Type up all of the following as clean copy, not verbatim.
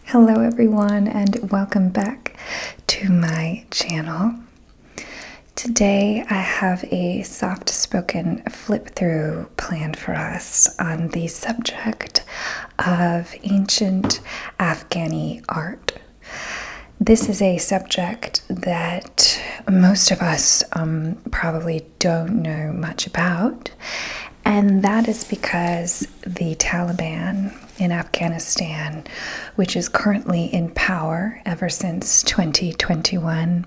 Hello everyone and welcome back to my channel. Today I have a soft-spoken flip-through planned for us on the subject of ancient Afghani art. This is a subject that most of us probably don't know much about, and that is because the Taliban in Afghanistan, which is currently in power ever since 2021,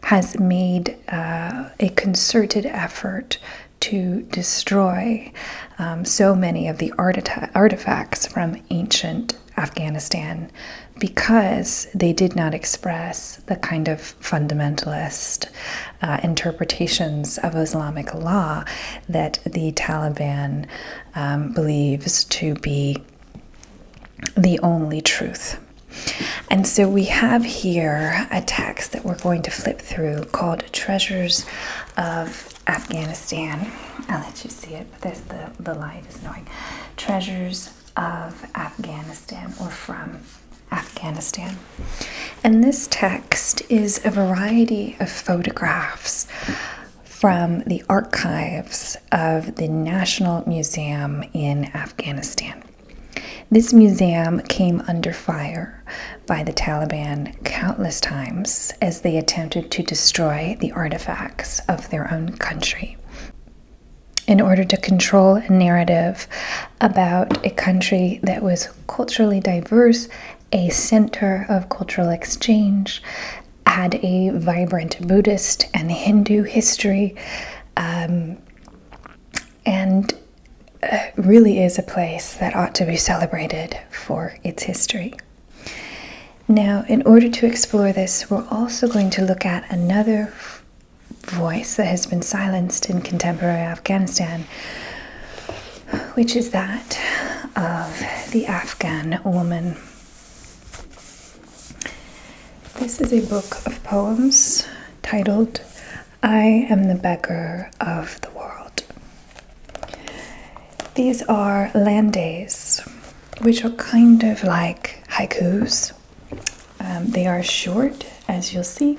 has made a concerted effort to destroy so many of the artifacts from ancient Afghanistan because they did not express the kind of fundamentalist interpretations of Islamic law that the Taliban believes to be the only truth. And so we have here a text that we're going to flip through called Treasures of Afghanistan. I'll let you see it, but the light is annoying. Treasures of Afghanistan, or from Afghanistan. And this text is a variety of photographs from the archives of the National Museum in Afghanistan. This museum came under fire by the Taliban countless times as they attempted to destroy the artifacts of their own country in order to control a narrative about a country that was culturally diverse, a center of cultural exchange, had a vibrant Buddhist and Hindu history, and really is a place that ought to be celebrated for its history. Now, in order to explore this, we're also going to look at another voice that has been silenced in contemporary Afghanistan, which is that of the Afghan woman. This is a book of poems titled, "I Am the Beggar of the World." These are landays, which are kind of like haikus. They are short, as you'll see,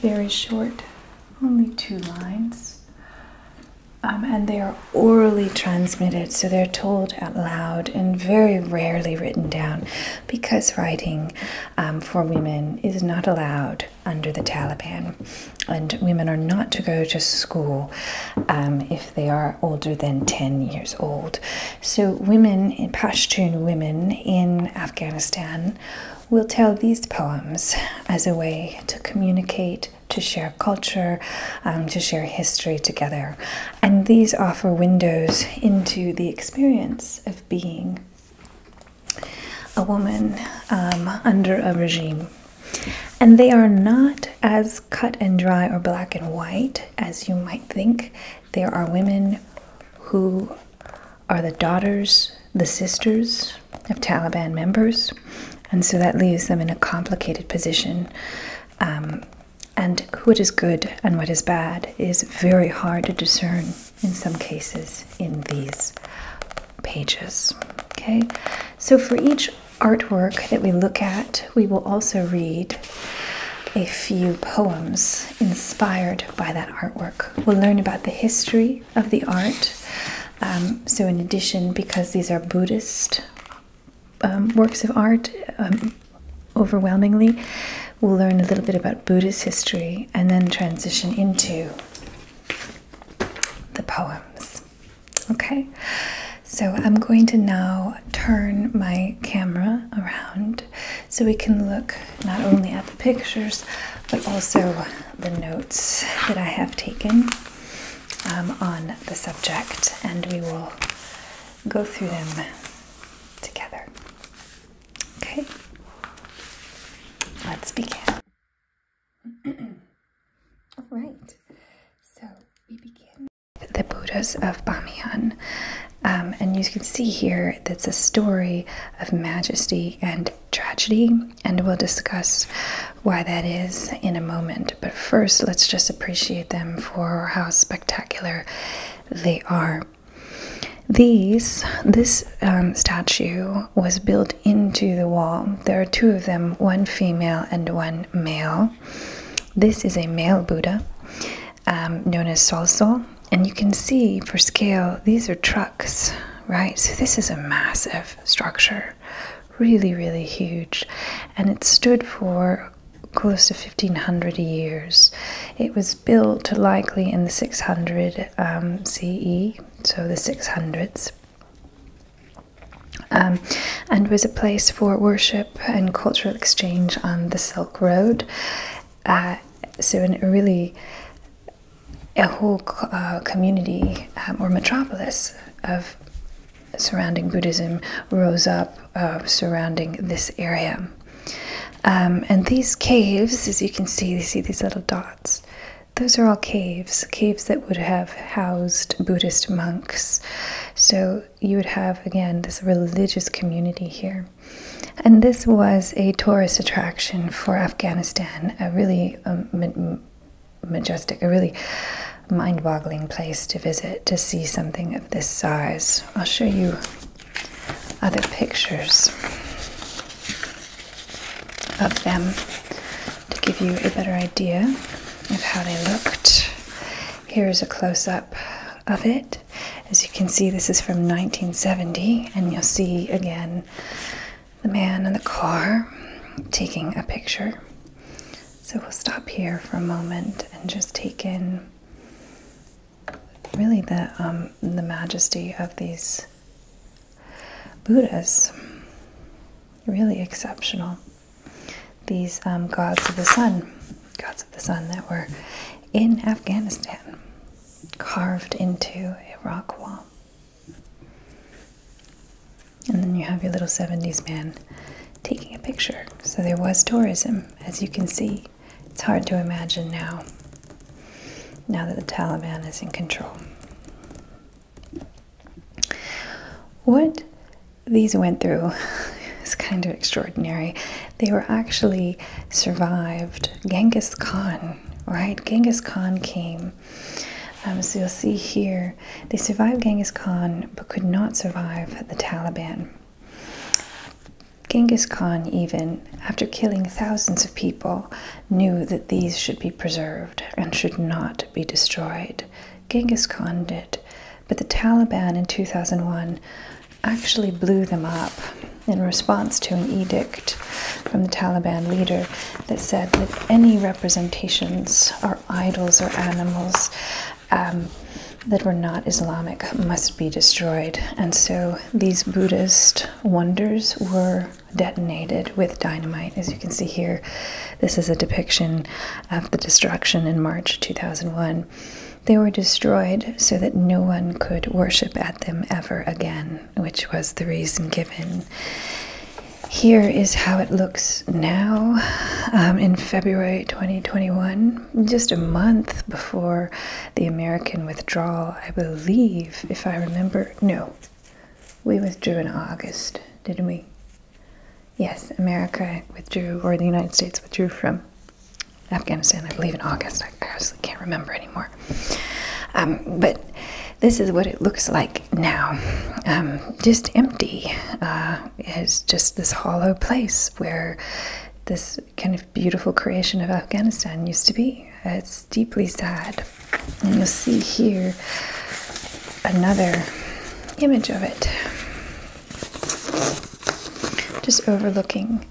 very short, only 2 lines. And they are orally transmitted, so they're told out loud and very rarely written down because writing for women is not allowed under the Taliban. And women are not to go to school if they are older than 10 years old. So women, Pashtun women in Afghanistan, will tell these poems as a way to communicate, to share culture, to share history together. And these offer windows into the experience of being a woman under a regime. And they are not as cut and dry or black and white as you might think. There are women who are the daughters, the sisters of Taliban members, and so that leaves them in a complicated position. And what is good and what is bad is very hard to discern in some cases in these pages. Okay, so for each artwork that we look at, we will also read a few poems inspired by that artwork. We'll learn about the history of the art. So in addition, because these are Buddhist works of art, overwhelmingly, we'll learn a little bit about Buddhist history and then transition into the poems. Okay, so I'm going to now turn my camera around so we can look not only at the pictures but also the notes that I have taken on the subject, and we will go through them together. Okay, let's begin. All right, so we begin with the Buddhas of Bamiyan. And you can see here that's a story of majesty and tragedy, and we'll discuss why that is in a moment. But first, let's just appreciate them for how spectacular they are. This statue was built into the wall. There are two of them, one female and one male. This is a male Buddha, known as Solso. And you can see, for scale, these are trucks, right? So this is a massive structure, really, really huge. And it stood for close to 1,500 years. It was built likely in the 600 CE, so the 600s, and was a place for worship and cultural exchange on the Silk Road. So a whole community or metropolis of surrounding Buddhism rose up surrounding this area. And these caves, as you can see, you see these little dots. Those are all caves that would have housed Buddhist monks. So you would have, again, this religious community here. And this was a tourist attraction for Afghanistan, a really majestic, a really mind-boggling place to visit, to see something of this size. I'll show you other pictures of them to give you a better idea of how they looked. Here's a close-up of it. As you can see, this is from 1970, and you'll see again the man in the car taking a picture. So we'll stop here for a moment and just take in really the majesty of these Buddhas. Really exceptional. These gods of the sun that were in Afghanistan, carved into a rock wall. And then you have your little 70s man taking a picture. So there was tourism, as you can see. It's hard to imagine now that the Taliban is in control. What these went through is kind of extraordinary. They were actually survived Genghis Khan, right? Genghis Khan came. So you'll see here, they survived Genghis Khan, but could not survive the Taliban. Genghis Khan, even after killing thousands of people, knew that these should be preserved and should not be destroyed. Genghis Khan did, but the Taliban in 2001 actually blew them up in response to an edict from the Taliban leader that said that any representations or idols or animals that were not Islamic must be destroyed. And so these Buddhist wonders were detonated with dynamite. As you can see here, this is a depiction of the destruction in March 2001. They were destroyed so that no one could worship at them ever again, which was the reason given. Here is how it looks now in February 2021, just a month before the American withdrawal, I believe, if I remember. No, we withdrew in August, didn't we? Yes, America withdrew, or the United States withdrew from Afghanistan, I believe in August. I honestly can't remember anymore. But this is what it looks like now. Just empty. It's just this hollow place where this kind of beautiful creation of Afghanistan used to be. It's deeply sad. And you'll see here another image of it, just overlooking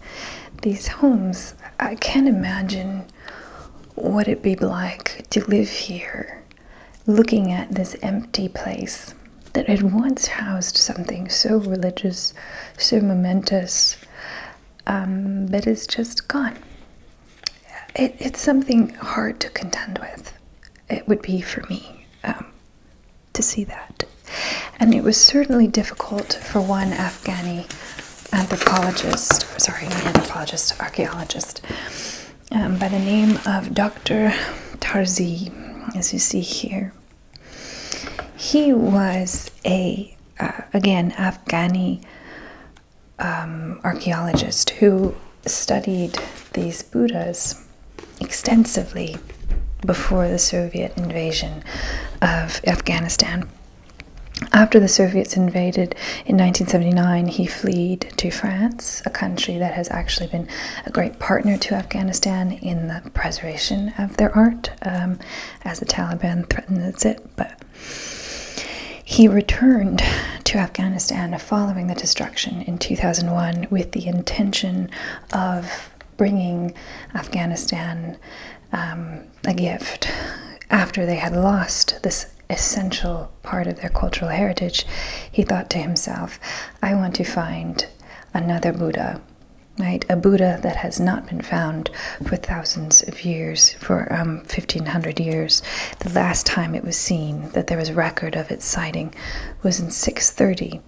these homes. I can't imagine what it'd be like to live here, looking at this empty place that had once housed something so religious, so momentous, but is just gone. It's something hard to contend with. It would be for me to see that. And it was certainly difficult for one Afghani archaeologist, by the name of Dr. Tarzi, as you see here. He was again, Afghani archaeologist who studied these Buddhas extensively before the Soviet invasion of Afghanistan. After the Soviets invaded in 1979, he fled to France, a country that has actually been a great partner to Afghanistan in the preservation of their art, as the Taliban threatens it. But he returned to Afghanistan following the destruction in 2001 with the intention of bringing Afghanistan a gift after they had lost this essential part of their cultural heritage. He thought to himself, I want to find another Buddha, right? A Buddha that has not been found for thousands of years, for 1500 years. The last time it was seen, that there was record of its sighting, was in 630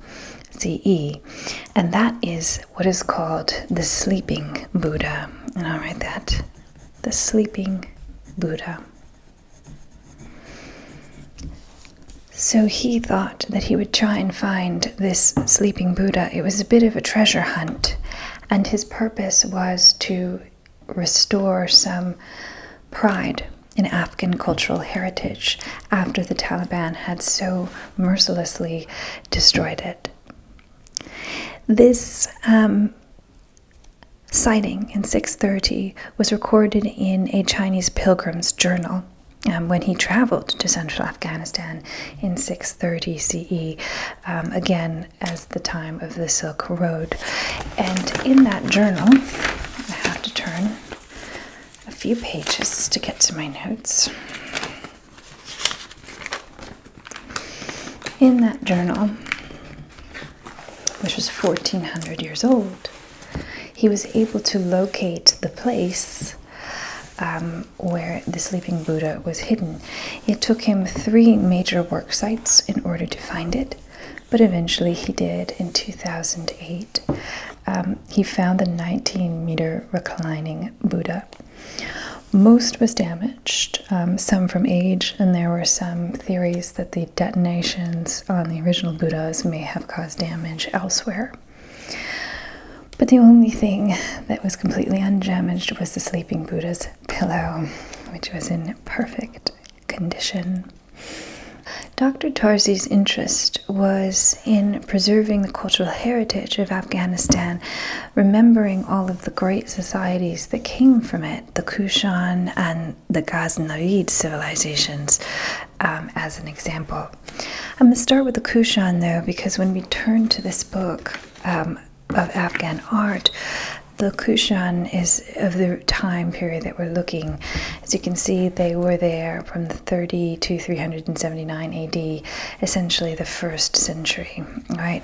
CE, and that is what is called the sleeping Buddha. And I'll write that, the sleeping Buddha. So he thought that he would try and find this sleeping Buddha. It was a bit of a treasure hunt, and his purpose was to restore some pride in Afghan cultural heritage after the Taliban had so mercilessly destroyed it. This sighting in 630 was recorded in a Chinese pilgrim's journal when he traveled to central Afghanistan in 630 CE, again as the time of the Silk Road. And in that journal, I have to turn a few pages to get to my notes. In that journal, which was 1400 years old, he was able to locate the place where the sleeping Buddha was hidden. It took him 3 major work sites in order to find it, but eventually he did in 2008. He found the 19-meter reclining Buddha. Most was damaged, some from age, and there were some theories that the detonations on the original Buddhas may have caused damage elsewhere. But the only thing that was completely undamaged was the sleeping Buddha's pillow, which was in perfect condition. Dr. Tarzi's interest was in preserving the cultural heritage of Afghanistan, remembering all of the great societies that came from it, the Kushan and the Ghaznavid civilizations, as an example. I'm going to start with the Kushan, though, because when we turn to this book of Afghan art, the Kushan is of the time period that we're looking. As you can see, they were there from the 30 to 379 AD, essentially the 1st century, right?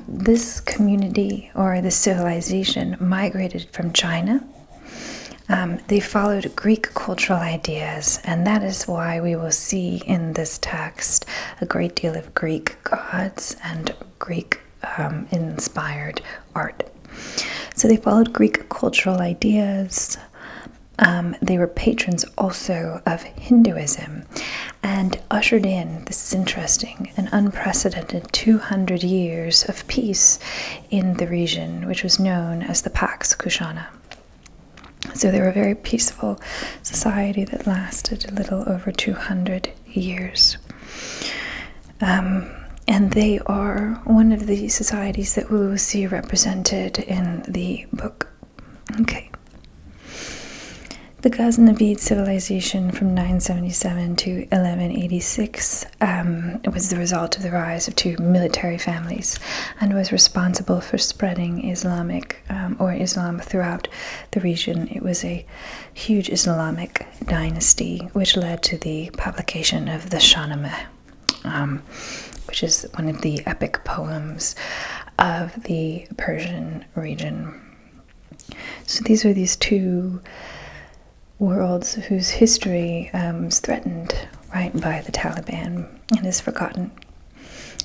This community, or this civilization, migrated from China. They followed Greek cultural ideas, and that is why we will see in this text a great deal of Greek gods and Greek inspired art. So they followed Greek cultural ideas. They were patrons also of Hinduism and ushered in, this is interesting, an unprecedented 200 years of peace in the region, which was known as the Pax Kushana. So they were a very peaceful society that lasted a little over 200 years. And they are one of the societies that we will see represented in the book. Okay. The Ghaznavid civilization from 977 to 1186 was the result of the rise of 2 military families and was responsible for spreading Islam throughout the region. It was a huge Islamic dynasty which led to the publication of the Shahnameh, which is one of the epic poems of the Persian region. So these are these 2 worlds whose history is threatened, right, by the Taliban and is forgotten.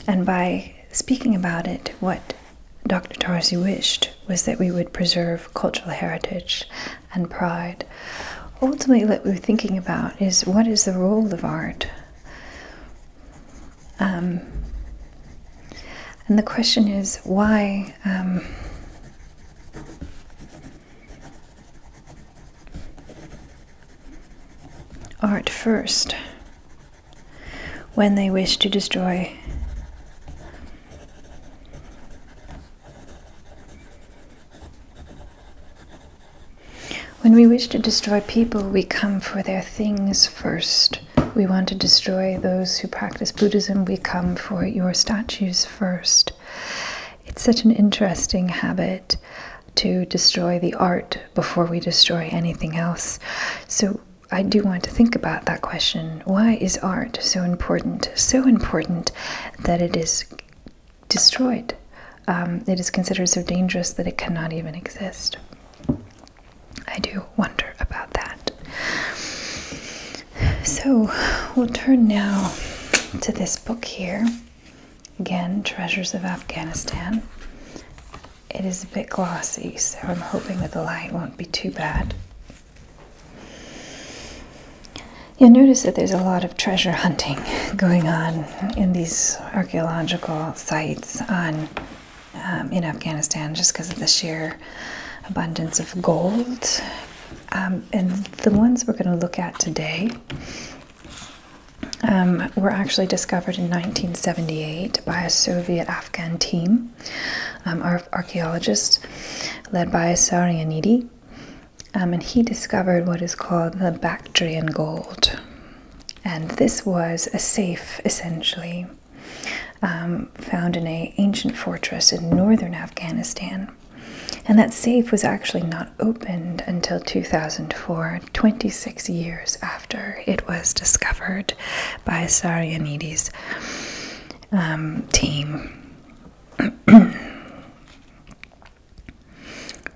And by speaking about it, what Dr. Tarzi wished was that we would preserve cultural heritage and pride. Ultimately, what we're thinking about is, what is the role of art? And the question is, why art first? when they wish to destroy. When we wish to destroy people, we come for their things first. We want to destroy those who practice Buddhism, we come for your statues first. It's such an interesting habit to destroy the art before we destroy anything else. So I do want to think about that question. Why is art so important? So important that it is destroyed. It is considered so dangerous that it cannot even exist. I do wonder about that. So we'll turn now to this book here. Again, Treasures of Afghanistan. It is a bit glossy, so I'm hoping that the light won't be too bad. You'll notice that there's a lot of treasure hunting going on in these archaeological sites in Afghanistan, just because of the sheer abundance of gold. And the ones we're going to look at today were actually discovered in 1978 by a Soviet-Afghan team, archaeologists led by Saryanidi. And he discovered what is called the Bactrian gold. And this was a safe, essentially, found in an ancient fortress in northern Afghanistan. And that safe was actually not opened until 2004, 26 years after it was discovered by Saryanidi's team.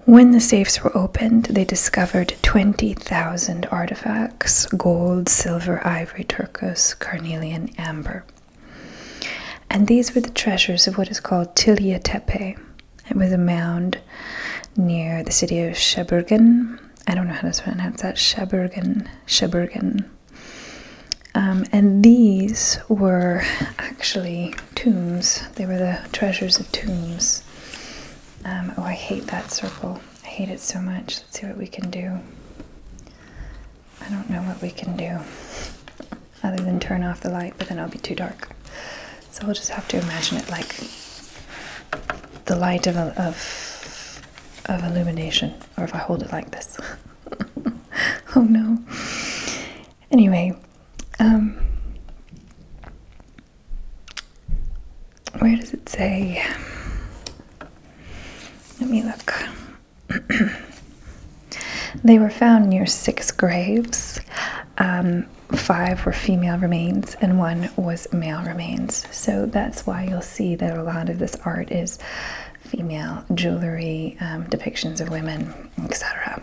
When the safes were opened, they discovered 20,000 artifacts: gold, silver, ivory, turquoise, carnelian, amber. And these were the treasures of what is called Tilya Tepe. It was a mound near the city of Sheberghan. I don't know how to pronounce that. Sheberghan. And these were actually tombs. They were the treasures of tombs. Oh, I hate that circle. I hate it so much. Let's see what we can do. I don't know what we can do other than turn off the light, but then it'll be too dark. So we'll just have to imagine it like the light of illumination, or if I hold it like this. Oh no. Anyway, where does it say? Let me look. They were found near 6 graves. 5 were female remains and 1 was male remains. So that's why you'll see that a lot of this art is female jewelry, depictions of women, etc.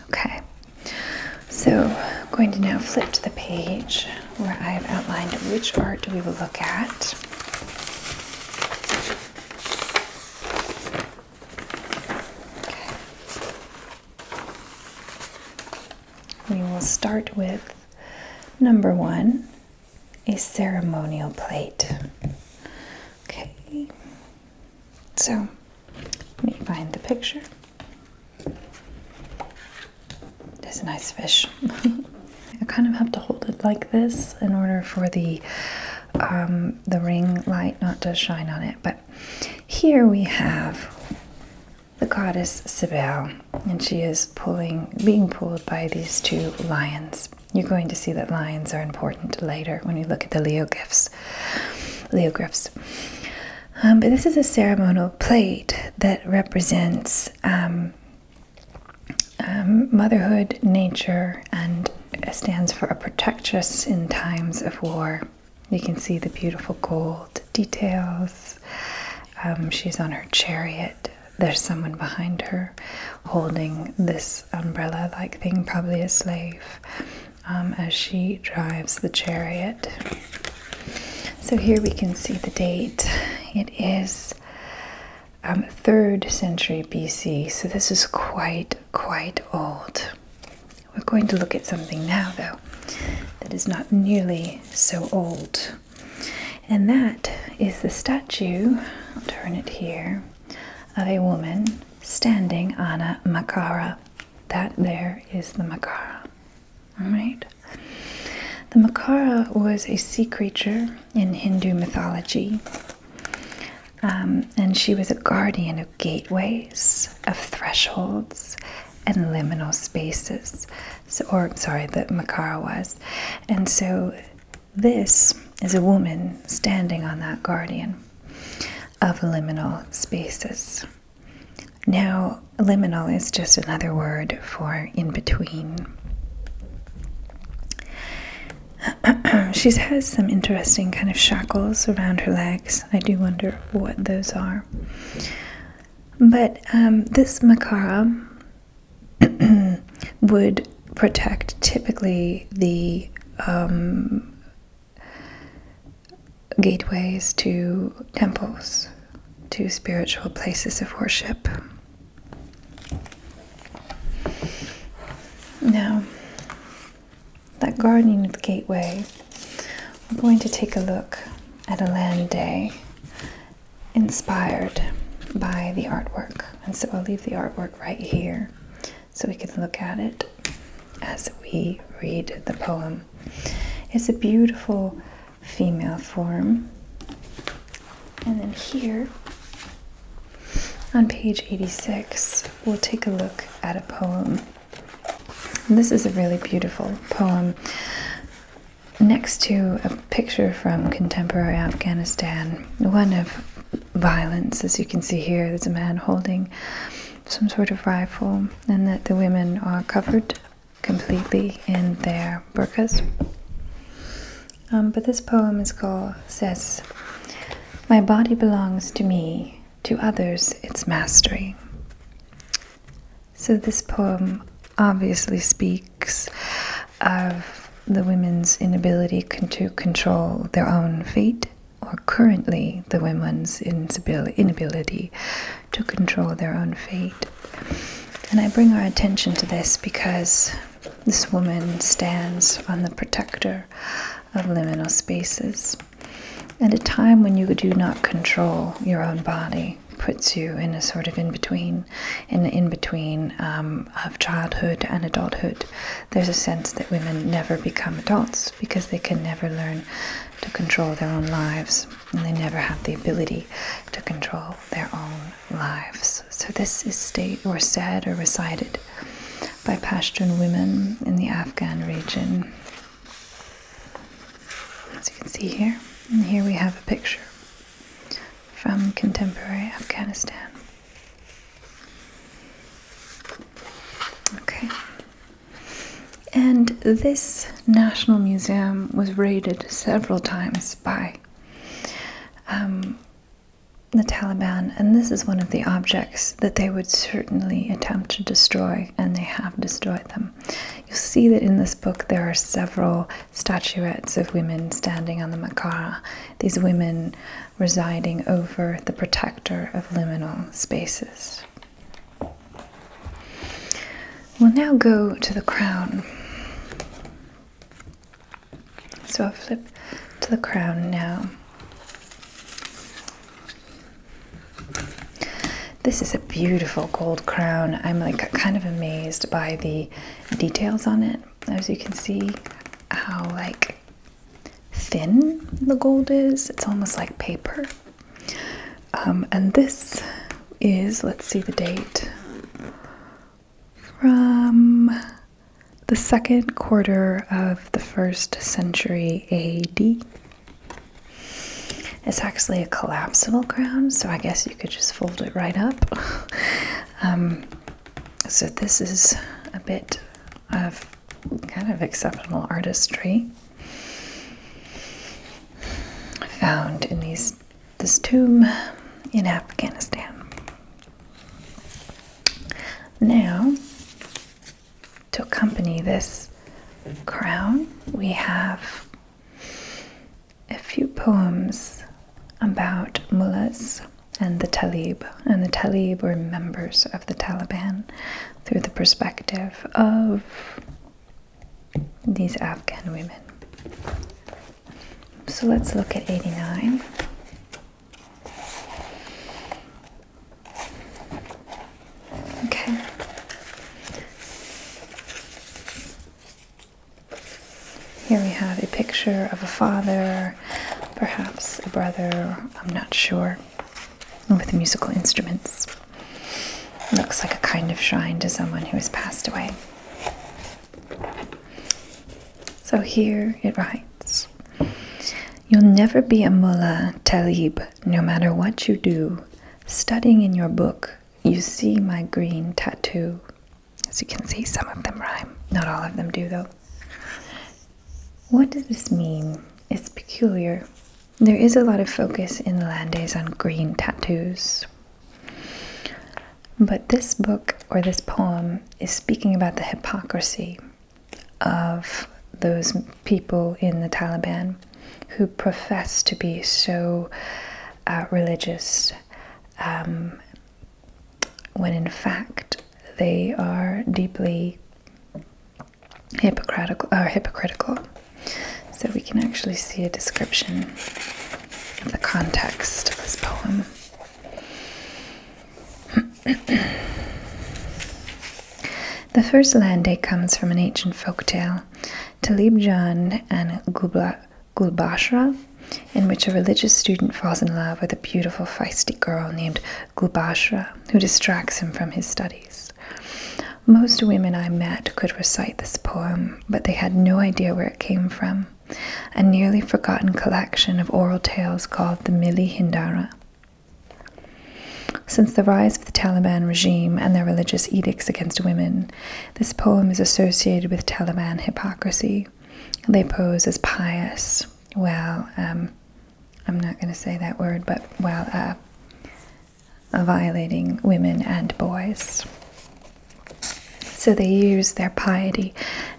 Okay, so I'm going to now flip to the page where I've outlined which art we will look at. Okay. We will start with number 1, a ceremonial plate. Okay, so let me find the picture. There's a nice fish. I kind of have to hold it like this in order for the ring light not to shine on it. But here we have the goddess Cybele, and she is being pulled by these 2 lions. You're going to see that lions are important later when you look at the Leoglyphs. But this is a ceremonial plate that represents motherhood, nature, and stands for a protectress in times of war. You can see the beautiful gold details. She's on her chariot. There's someone behind her holding this umbrella-like thing, probably a slave, as she drives the chariot. So here we can see the date. It is 3rd century BC, so this is quite old. We're going to look at something now, though, that is not nearly so old. And that is the statue, I'll turn it here, of a woman standing on a makara. That there is the makara. All right. The Makara was a sea creature in Hindu mythology, and she was a guardian of gateways, of thresholds, and liminal spaces. The Makara was. And so this is a woman standing on that guardian of liminal spaces. Now, liminal is just another word for in between. She has some interesting kind of shackles around her legs. I do wonder what those are. But this Makara would protect typically the gateways to temples, to spiritual places of worship. Now, that guardian of the gateway, we're going to take a look at a land day inspired by the artwork. And so I'll leave the artwork right here so we can look at it as we read the poem. It's a beautiful female form. And then here on page 86, we'll take a look at a poem. And this is a really beautiful poem next to a picture from contemporary Afghanistan, one of violence. As you can see here, there's a man holding some sort of rifle, and that the women are covered completely in their burqas. But this poem says, "My body belongs to me, to others its mastery." So this poem obviously speaks of the women's inability to control their own fate, or currently the women's inability to control their own fate. And I bring our attention to this because this woman stands on the protector of liminal spaces. At a time when you do not control your own body, puts you in a sort of in-between of childhood and adulthood. There's a sense that women never become adults because they can never learn to control their own lives, and they never have the ability to control their own lives. So this is said or recited by Pashtun women in the Afghan region. As you can see here, and here we have a picture from contemporary Afghanistan. Okay. And this National Museum was raided several times by the Taliban, and this is one of the objects that they would certainly attempt to destroy, and they have destroyed them. You'll see that in this book there are several statuettes of women standing on the Makara, these women residing over the protector of liminal spaces. We'll now go to the crown. So I'll flip to the crown now. This is a beautiful gold crown. I'm like kind of amazed by the details on it. As you can see how like thin the gold is. It's almost like paper. And this is, let's see the date, from the second quarter of the 1st century AD. It's actually a collapsible crown, so I guess you could just fold it right up. So this is a bit of kind of exceptional artistry found in this tomb in Afghanistan. Now, to accompany this crown, we have a few poems about mullahs and the talib. And the talib were members of the Taliban through the perspective of these Afghan women. So let's look at 89. Okay. Here we have a picture of a father, perhaps a brother, I'm not sure, with musical instruments. Looks like a kind of shrine to someone who has passed away. So here it writes, "You'll never be a mullah talib, no matter what you do. Studying in your book, you see my green tattoo." As you can see, some of them rhyme. Not all of them do, though. What does this mean? It's peculiar. There is a lot of focus in the Landes on green tattoos. But this book, or this poem, is speaking about the hypocrisy of those people in the Taliban who profess to be so religious, when in fact they are deeply hypocritical. So we can actually see a description of the context of this poem. The first Lande comes from an ancient folktale, Talib Jan and Gulbashra, in which a religious student falls in love with a beautiful, feisty girl named Gulbashra, who distracts him from his studies. Most women I met could recite this poem, but they had no idea where it came from, a nearly forgotten collection of oral tales called the Mili Hindara. Since the rise of the Taliban regime and their religious edicts against women, this poem is associated with Taliban hypocrisy. They pose as pious, while, I'm not going to say that word, but while violating women and boys. So they use their piety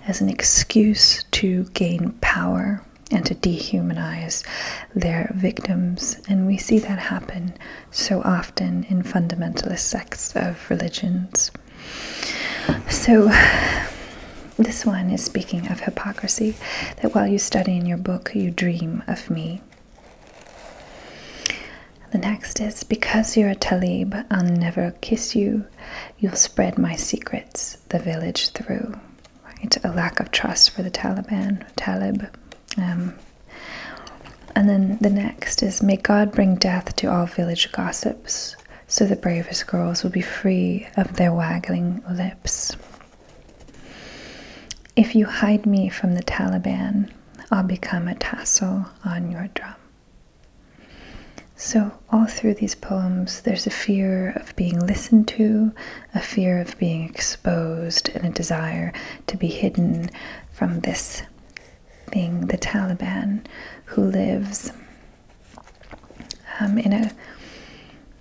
as an excuse to gain power and to dehumanize their victims. And we see that happen so often in fundamentalist sects of religions. So this one is speaking of hypocrisy, that while you study in your book, you dream of me. The next is, because you're a talib, I'll never kiss you. You'll spread my secrets the village through. Right? A lack of trust for the talib. And then the next is, may God bring death to all village gossips, so the bravest girls will be free of their waggling lips. If you hide me from the Taliban, I'll become a tassel on your drum. So all through these poems, there's a fear of being listened to, a fear of being exposed, and a desire to be hidden from this thing, the Taliban, who lives in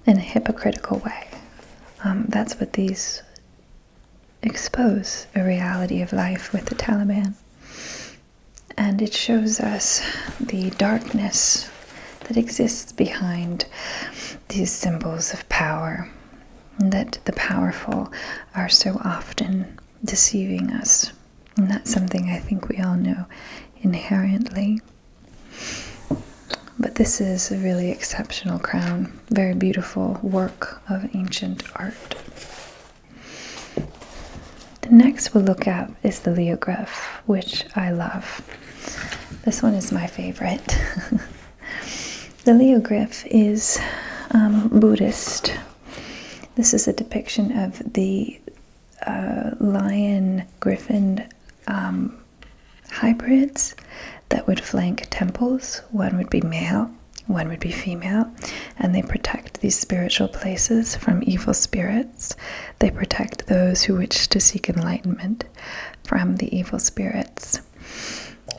a hypocritical way. That's what these expose, a reality of life with the Taliban. And it shows us the darkness that exists behind these symbols of power, and that the powerful are so often deceiving us. And that's something I think we all know inherently. But this is a really exceptional crown, very beautiful work of ancient art. The next we'll look at is the Leograph, which I love. This one is my favorite. The Leograph is Buddhist. This is a depiction of the lion-griffin hybrids that would flank temples. One would be male, one would be female, and they protect these spiritual places from evil spirits. They protect those who wish to seek enlightenment from the evil spirits.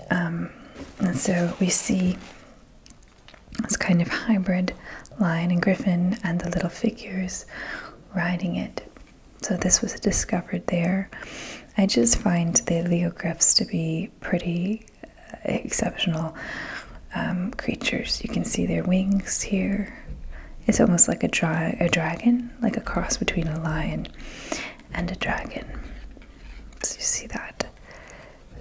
And so we see this kind of hybrid lion and griffin and the little figures riding it. So this was discovered there. I just find the Leographs to be pretty exceptional creatures. You can see their wings here. It's almost like a dragon, like a cross between a lion and a dragon. So you see that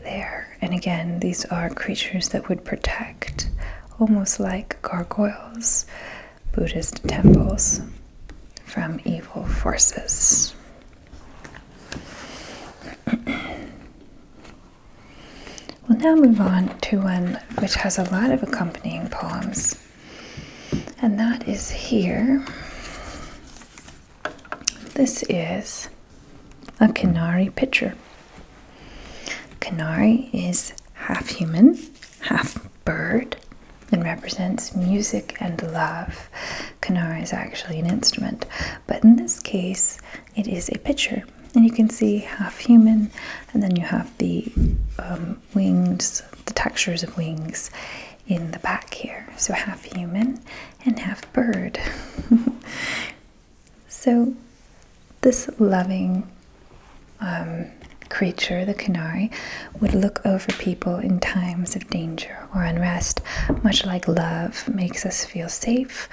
there. And again, these are creatures that would protect, almost like gargoyles, Buddhist temples from evil forces. Well, now move on to one which has a lot of accompanying poems, and that is here. This is a Canary picture. Canary is half human, half bird, and represents music and love. Canary is actually an instrument, but in this case, it is a picture. And you can see half human, and then you have the wings, the textures of wings in the back here. So half human and half bird. So this loving creature, the canary, would look over people in times of danger or unrest, much like love makes us feel safe.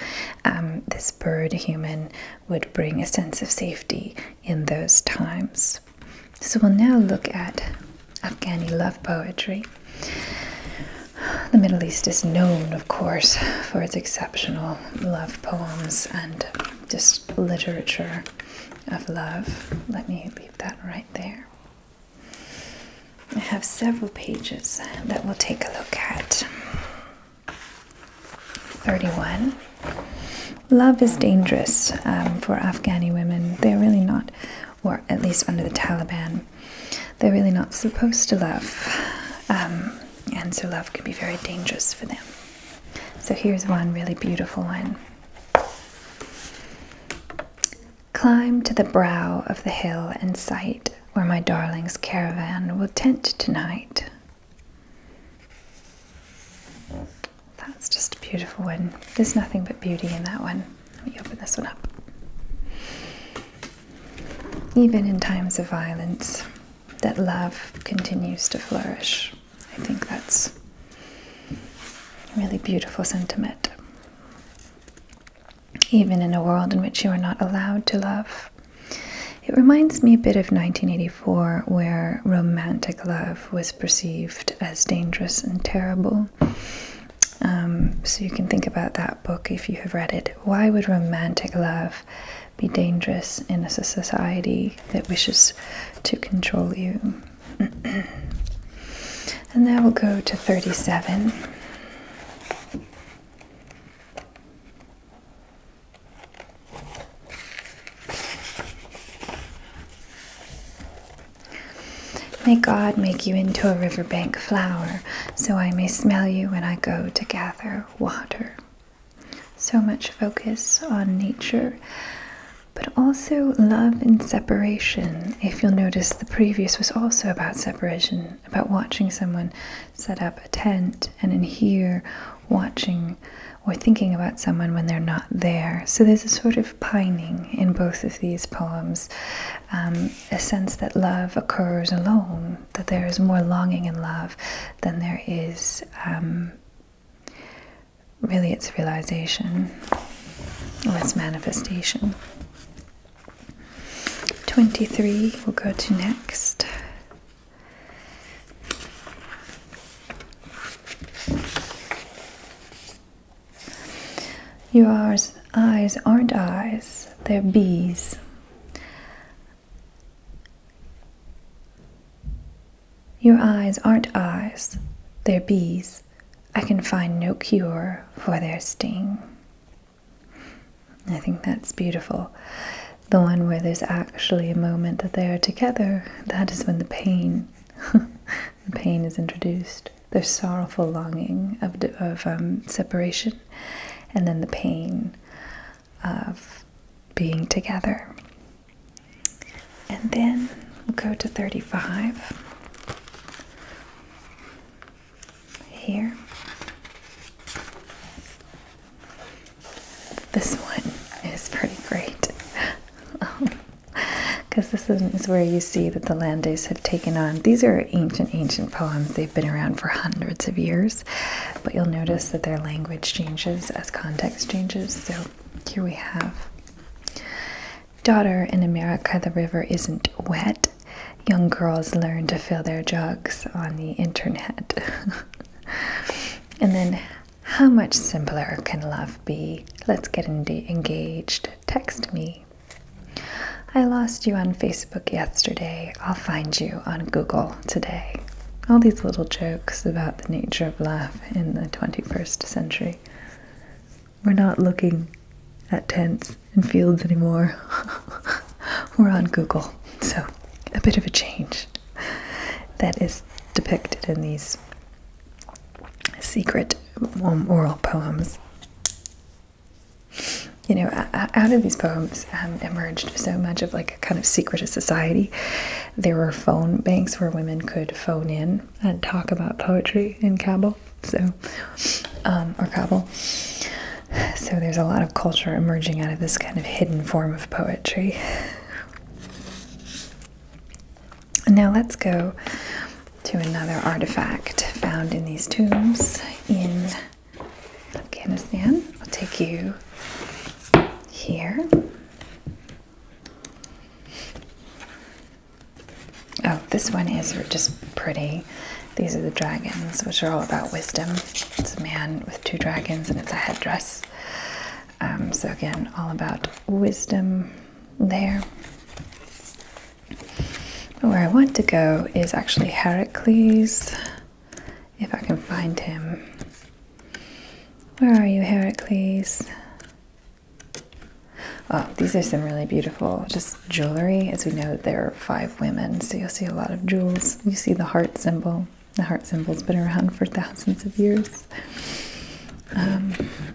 This bird human would bring a sense of safety in those times. So we'll now look at Afghani love poetry. The Middle East is known, of course, for its exceptional love poems and just literature of love. Let me leave that right there. I have several pages that we'll take a look at. 31. Love is dangerous for Afghani women. They're really not, or at least under the Taliban, they're really not supposed to love. And so love can be very dangerous for them. So here's one really beautiful one. Climb to the brow of the hill and sight where my darling's caravan will tent tonight. That's just a beautiful one. There's nothing but beauty in that one. Let me open this one up. Even in times of violence, that love continues to flourish. I think that's a really beautiful sentiment. Even in a world in which you are not allowed to love. It reminds me a bit of 1984, where romantic love was perceived as dangerous and terrible. So you can think about that book if you have read it. Why would romantic love be dangerous in a society that wishes to control you? And now we'll go to 37. May God make you into a riverbank flower, so I may smell you when I go to gather water. So much focus on nature, but also love and separation. If you'll notice, the previous was also about separation, about watching someone set up a tent, and in here, watching or thinking about someone when they're not there. So there's a sort of pining in both of these poems, a sense that love occurs alone, that there is more longing in love than there is really its realization or its manifestation. 23 we'll go to next. Your eyes aren't eyes, they're bees. Your eyes aren't eyes, they're bees. I can find no cure for their sting. I think that's beautiful. The one where there's actually a moment that they are together, that is when the pain, the pain is introduced. There's sorrowful longing of separation, and then the pain of being together. And then we'll go to 35. Here. This one is pretty great. Because this is where you see that the Landes have taken on. These are ancient poems. They've been around for hundreds of years, but you'll notice that their language changes as context changes. So here we have, daughter, in America the river isn't wet. Young girls learn to fill their jugs on the internet. And then, how much simpler can love be? Let's get engaged. Text me. I lost you on Facebook yesterday. I'll find you on Google today. all these little jokes about the nature of laugh in the 21st century. We're not looking at tents and fields anymore. We're on Google, so a bit of a change that is depicted in these secret oral poems. You know, out of these poems emerged so much of like a kind of secret society. There were phone banks where women could phone in and talk about poetry in Kabul, or Kabul. So there's a lot of culture emerging out of this kind of hidden form of poetry. And now let's go to another artifact found in these tombs in Afghanistan. I'll take you here. Oh, this one is just pretty. These are the dragons, which are all about wisdom. It's a man with two dragons, and it's a headdress. So again, all about wisdom there. But where I want to go is actually Heracles, if I can find him. Where are you, Heracles? Oh, these are some really beautiful just jewelry. As we know, there are 5 women, so you'll see a lot of jewels. You see the heart symbol. The heart symbol's been around for thousands of years.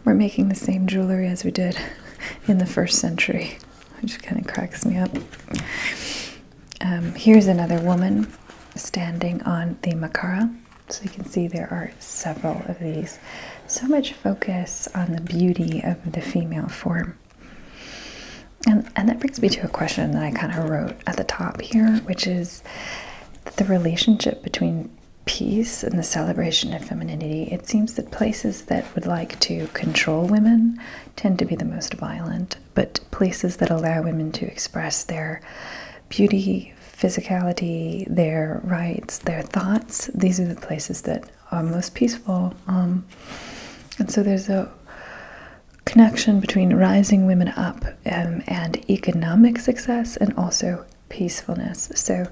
We're making the same jewelry as we did in the 1st century, which kind of cracks me up. Here's another woman standing on the makara. So you can see there are several of these. So much focus on the beauty of the female form. And that brings me to a question that I kind of wrote at the top here, which is the relationship between peace and the celebration of femininity. It seems that places that would like to control women tend to be the most violent, but places that allow women to express their beauty, physicality, their rights, their thoughts, these are the places that are most peaceful. And so there's a connection between rising women up and economic success and also peacefulness. So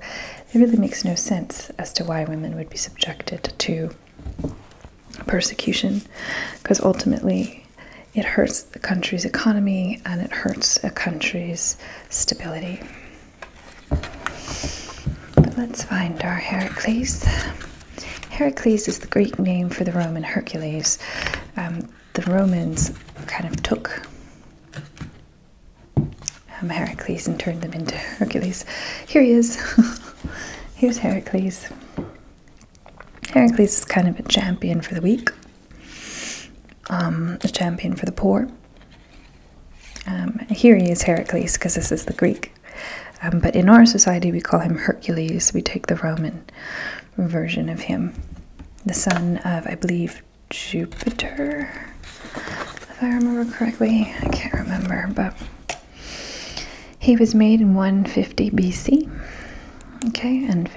it really makes no sense as to why women would be subjected to persecution, because ultimately it hurts the country's economy and it hurts a country's stability. But let's find our Heracles. Heracles is the Greek name for the Roman Hercules. The Romans kind of took Heracles and turned them into Hercules. Here he is. Here's Heracles. Heracles is kind of a champion for the weak, a champion for the poor. Here he is Heracles because this is the Greek. But in our society we call him Hercules. We take the Roman version of him. The son of, I believe, Jupiter, if I remember correctly. I can't remember, but he was made in 150 BC, okay, and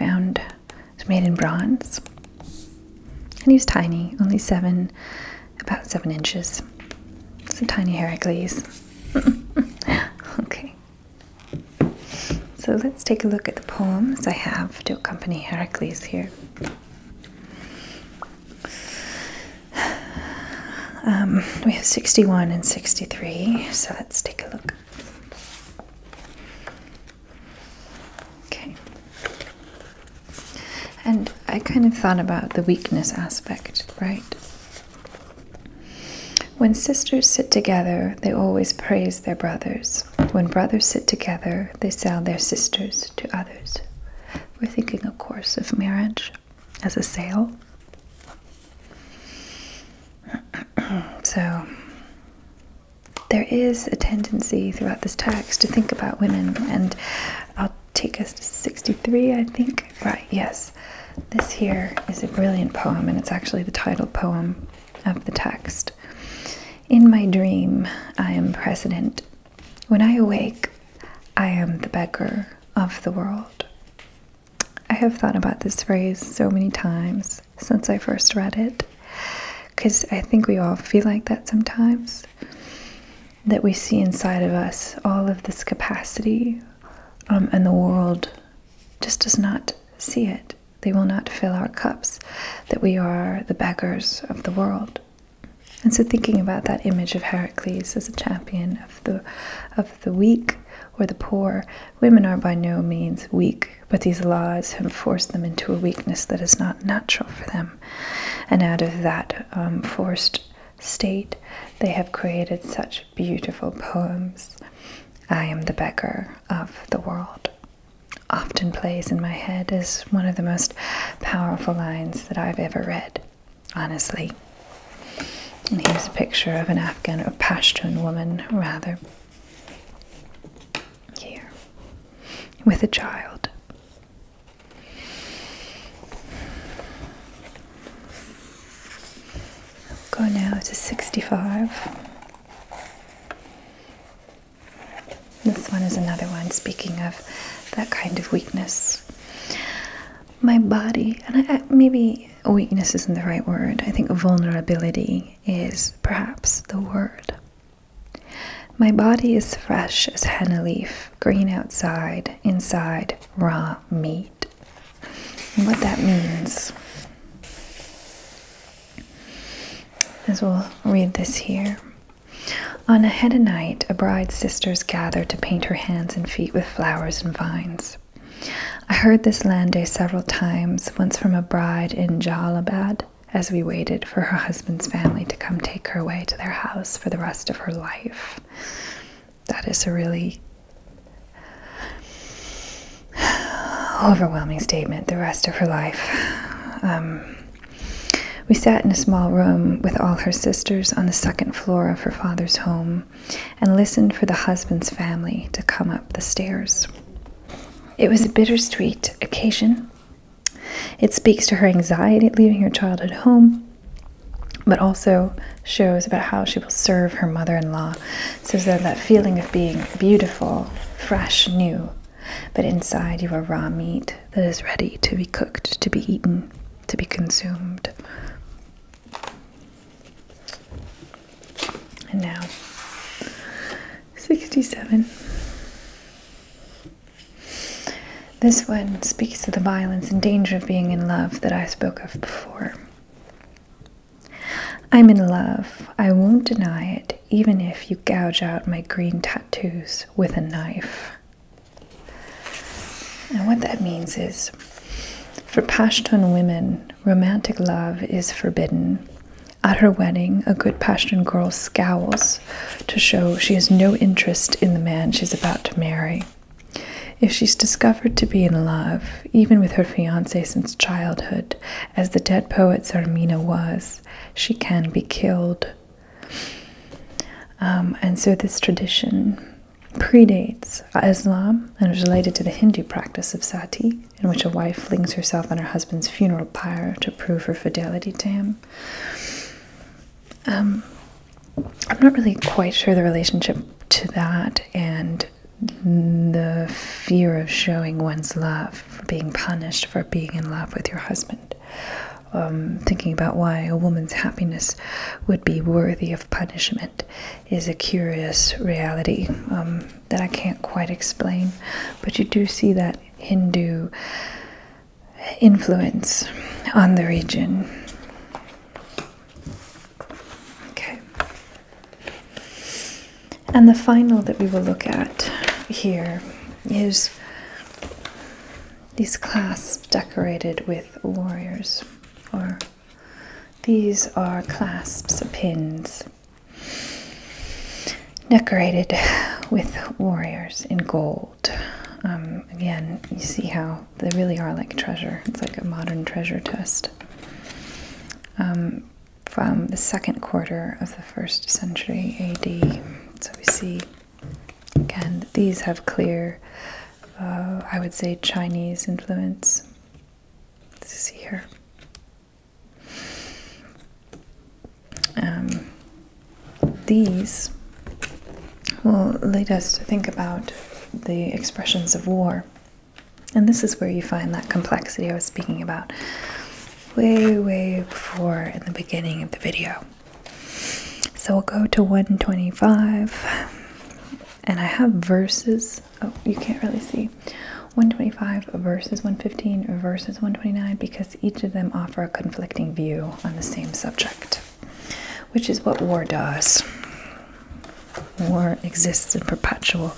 was made in bronze. And he was tiny, only about 7 inches. It's a tiny Heracles. Okay. So let's take a look at the poems I have to accompany Heracles here. We have 61 and 63, so let's take a look. Okay. And I kind of thought about the weakness aspect, right? When sisters sit together, they always praise their brothers. When brothers sit together, they sell their sisters to others. We're thinking, of course, of marriage as a sale. So there is a tendency throughout this text to think about women, and I'll take us to 63, I think. Right, yes. This here is a brilliant poem, and it's actually the title poem of the text. In my dream, I am president. When I awake, I am the beggar of the world. I have thought about this phrase so many times since I first read it, because I think we all feel like that sometimes, that we see inside of us all of this capacity, and the world just does not see it. They will not fill our cups, that we are the beggars of the world. And so thinking about that image of Heracles as a champion of the weak or the poor, women are by no means weak, but these laws have forced them into a weakness that is not natural for them. And out of that forced state, they have created such beautiful poems. I am the beggar of the world often plays in my head as one of the most powerful lines that I've ever read, honestly. And here's a picture of an Afghan or Pashtun woman, rather, here, with a child. Go now to 65. This one is another one speaking of that kind of weakness. My body, and maybe weakness isn't the right word. I think vulnerability is perhaps the word. My body is fresh as henna leaf, green outside, inside raw meat. And what that means is, we'll read this here. On a henna night, a bride's sisters gather to paint her hands and feet with flowers and vines. I heard this lande several times, once from a bride in Jalalabad, as we waited for her husband's family to come take her away to their house for the rest of her life. That is a really overwhelming statement, the rest of her life. We sat in a small room with all her sisters on the second floor of her father's home and listened for the husband's family to come up the stairs. It was a bittersweet occasion. It speaks to her anxiety at leaving her child at home, but also shows about how she will serve her mother-in-law. So that feeling of being beautiful, fresh, new, but inside you are raw meat that is ready to be cooked, to be eaten, to be consumed. And now, 67. This one speaks to the violence and danger of being in love that I spoke of before. I'm in love. I won't deny it, even if you gouge out my green tattoos with a knife. And what that means is, for Pashtun women, romantic love is forbidden. At her wedding, a good Pashtun girl scowls to show she has no interest in the man she's about to marry. If she's discovered to be in love, even with her fiancé since childhood, as the dead poet Zarmina was, she can be killed. And so this tradition predates Islam and is related to the Hindu practice of sati, in which a wife flings herself on her husband's funeral pyre to prove her fidelity to him. I'm not really quite sure the relationship to that and the fear of showing one's love, for being punished for being in love with your husband. Thinking about why a woman's happiness would be worthy of punishment is a curious reality that I can't quite explain. But you do see that Hindu influence on the region. Okay. And the final that we will look at here is these clasps decorated with warriors, or these are clasps, pins, decorated with warriors in gold. Again, you see how they really are like treasure. It's like a modern treasure chest. From the second quarter of the 1st century AD. So we see, again, that these have clear, I would say, Chinese influence. Let's see here. These will lead us to think about the expressions of war. And this is where you find that complexity I was speaking about way before in the beginning of the video. So we'll go to 125, and I have verses. Oh, you can't really see. 125 verses 115 verses 129, because each of them offer a conflicting view on the same subject, which is what war does. War exists in perpetual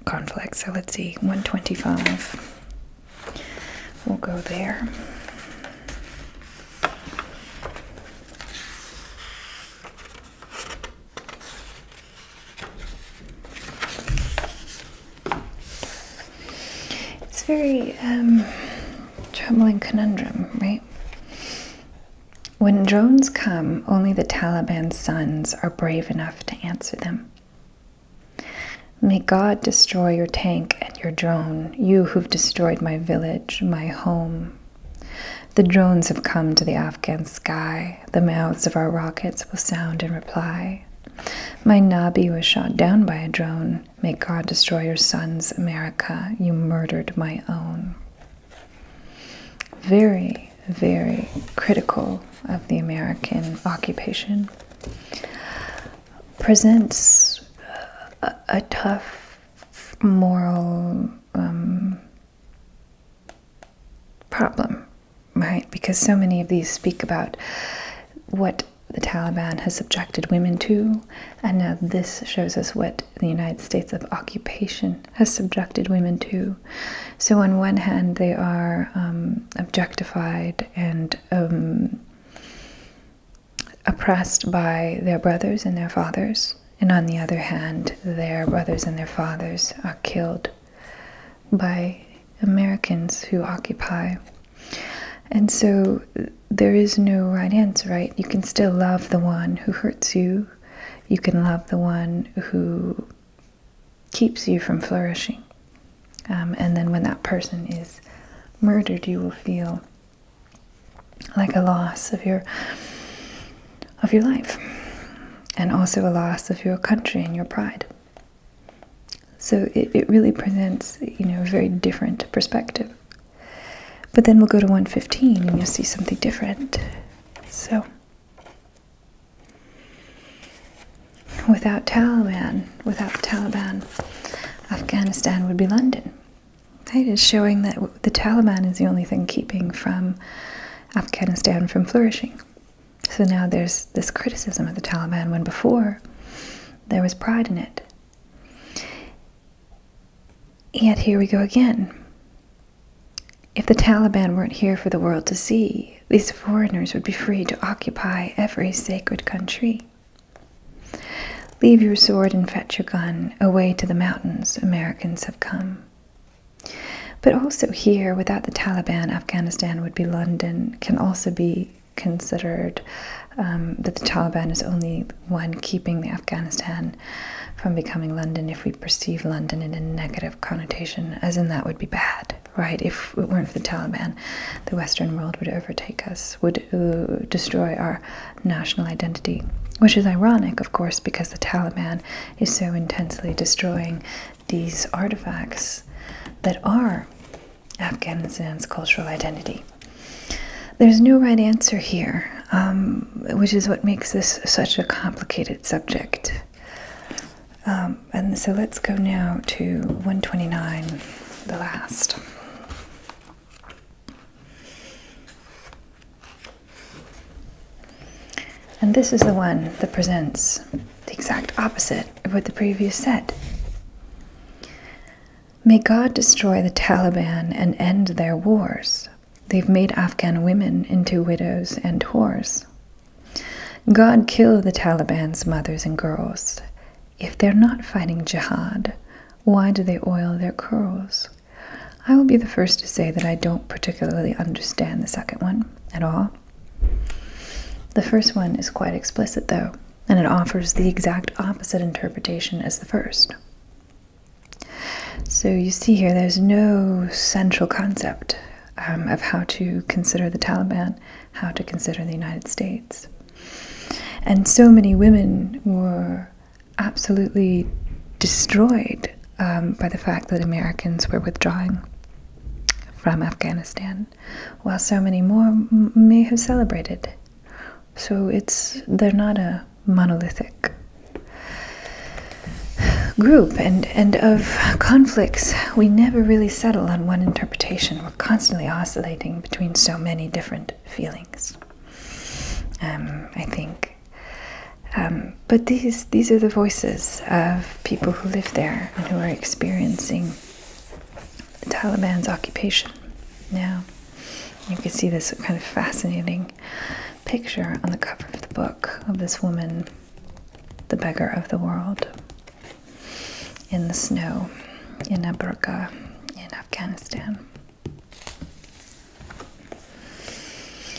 conflict. So let's see, 125. We'll go there. It's very troubling conundrum, right? When drones come, only the Taliban's sons are brave enough to answer them. May God destroy your tank and your drone, you who've destroyed my village, my home. The drones have come to the Afghan sky. The mouths of our rockets will sound in reply. My Nabi was shot down by a drone. May God destroy your sons, America. You murdered my own. Very, very critical of the American occupation. Presents a tough moral problem, right? Because so many of these speak about what the Taliban has subjected women to, and now this shows us what the United States of occupation has subjected women to. So on one hand, they are objectified and oppressed by their brothers and their fathers, and on the other hand, their brothers and their fathers are killed by Americans who occupy. And so there is no right answer, right? You can still love the one who hurts you. You can love the one who keeps you from flourishing. And then when that person is murdered, you will feel like a loss of your life, and also a loss of your country and your pride. So it really presents, a very different perspective. But then we'll go to 115 and you'll see something different. So, without the Taliban, Afghanistan would be London. Right? It's showing that the Taliban is the only thing keeping from Afghanistan from flourishing. So now there's this criticism of the Taliban when before there was pride in it. Yet here we go again. If the Taliban weren't here for the world to see, these foreigners would be free to occupy every sacred country. Leave your sword and fetch your gun. Away to the mountains, Americans have come. But also here, without the Taliban, Afghanistan would be London, can also be considered that the Taliban is only one keeping the Afghanistan from becoming London if we perceive London in a negative connotation, as in that would be bad, right? If it weren't for the Taliban, the Western world would overtake us, would destroy our national identity, which is ironic, of course, because the Taliban is so intensely destroying these artifacts that are Afghanistan's cultural identity. There's no right answer here, which is what makes this such a complicated subject. And so let's go now to 129, the last. And this is the one that presents the exact opposite of what the previous said. May God destroy the Taliban and end their wars. They've made Afghan women into widows and whores. God kill the Taliban's mothers and girls. If they're not fighting jihad, why do they oil their curls? I will be the first to say that I don't particularly understand the second one at all. The first one is quite explicit, though, and it offers the exact opposite interpretation as the first. So you see here, there's no central concept of how to consider the Taliban, how to consider the United States. And so many women were absolutely destroyed by the fact that Americans were withdrawing from Afghanistan, while so many more may have celebrated. So they're not a monolithic group and of conflicts. We never really settle on one interpretation. We're constantly oscillating between so many different feelings, I think. But these are the voices of people who live there and who are experiencing the Taliban's occupation now. You can see this kind of fascinating picture on the cover of the book of this woman, the beggar of the world, in the snow in a burqa in Afghanistan.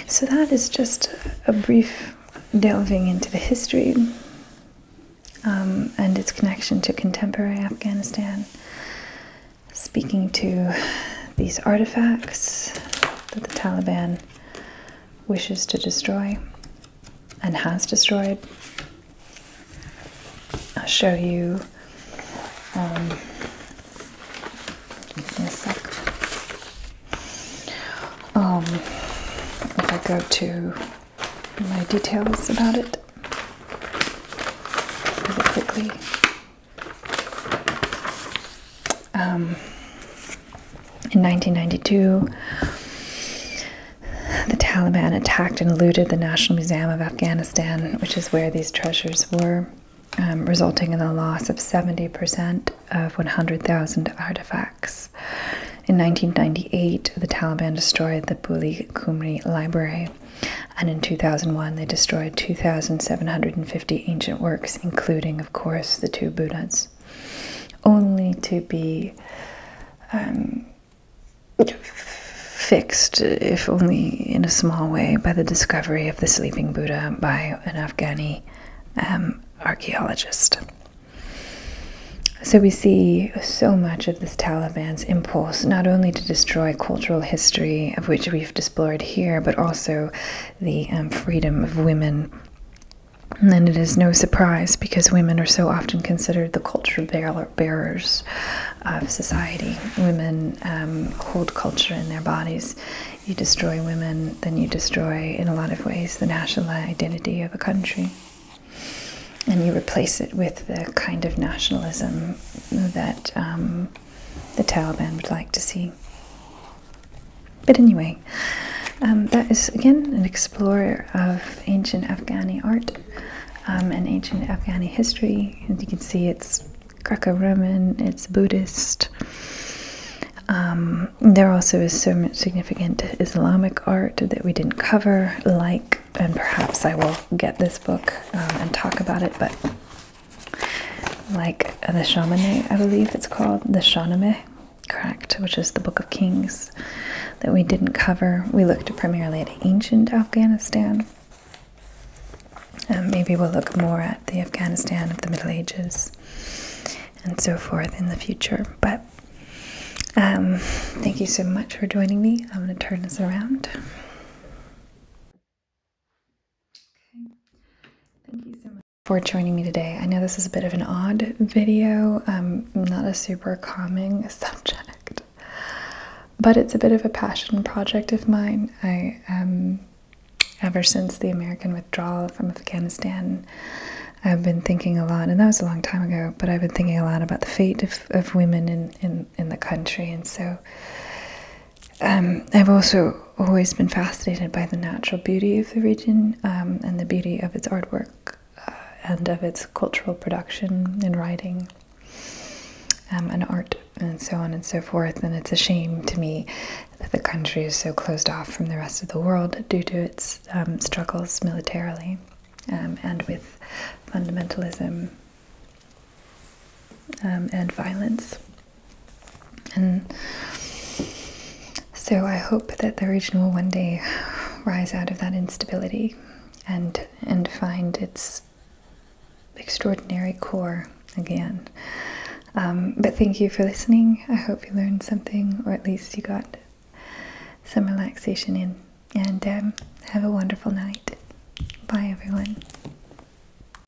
So that is just a brief delving into the history and its connection to contemporary Afghanistan, speaking to these artifacts that the Taliban wishes to destroy and has destroyed. I'll show you give me a sec. If I go to my details about it really quickly. In 1992, the Taliban attacked and looted the National Museum of Afghanistan, which is where these treasures were, resulting in the loss of 70% of 100,000 artifacts. In 1998, the Taliban destroyed the Buli Kumri Library, and in 2001 they destroyed 2,750 ancient works, including, of course, the two Buddhas, only to be fixed, if only in a small way, by the discovery of the sleeping Buddha by an Afghani archaeologist. So we see so much of this Taliban's impulse, not only to destroy cultural history, of which we've explored here, but also the freedom of women. And it is no surprise, because women are so often considered the culture bearers of society. Women hold culture in their bodies. You destroy women, then you destroy, in a lot of ways, the national identity of a country. And you replace it with the kind of nationalism that the Taliban would like to see. But anyway, that is, again, an explorer of ancient Afghani art and ancient Afghani history. As you can see, it's Greco-Roman, it's Buddhist. There also is so much significant Islamic art that we didn't cover, like, and perhaps I will get this book and talk about it, but like the Shahnameh, I believe it's called, the Shahnameh, correct, which is the Book of Kings that we didn't cover. We looked primarily at ancient Afghanistan. Maybe we'll look more at the Afghanistan of the Middle Ages and so forth in the future, but thank you so much for joining me. I'm going to turn this around. Okay. Thank you so much for joining me today. I know this is a bit of an odd video, not a super calming subject, but it's a bit of a passion project of mine. Ever since the American withdrawal from Afghanistan, I've been thinking a lot, and that was a long time ago, but I've been thinking a lot about the fate of women in the country. And so I've also always been fascinated by the natural beauty of the region and the beauty of its artwork and of its cultural production and writing and art and so on and so forth. And it's a shame to me that the country is so closed off from the rest of the world due to its struggles militarily and with fundamentalism and violence. And so I hope that the region will one day rise out of that instability and find its extraordinary core again. But thank you for listening. I hope you learned something, or at least you got some relaxation in. And have a wonderful night. Bye, everyone.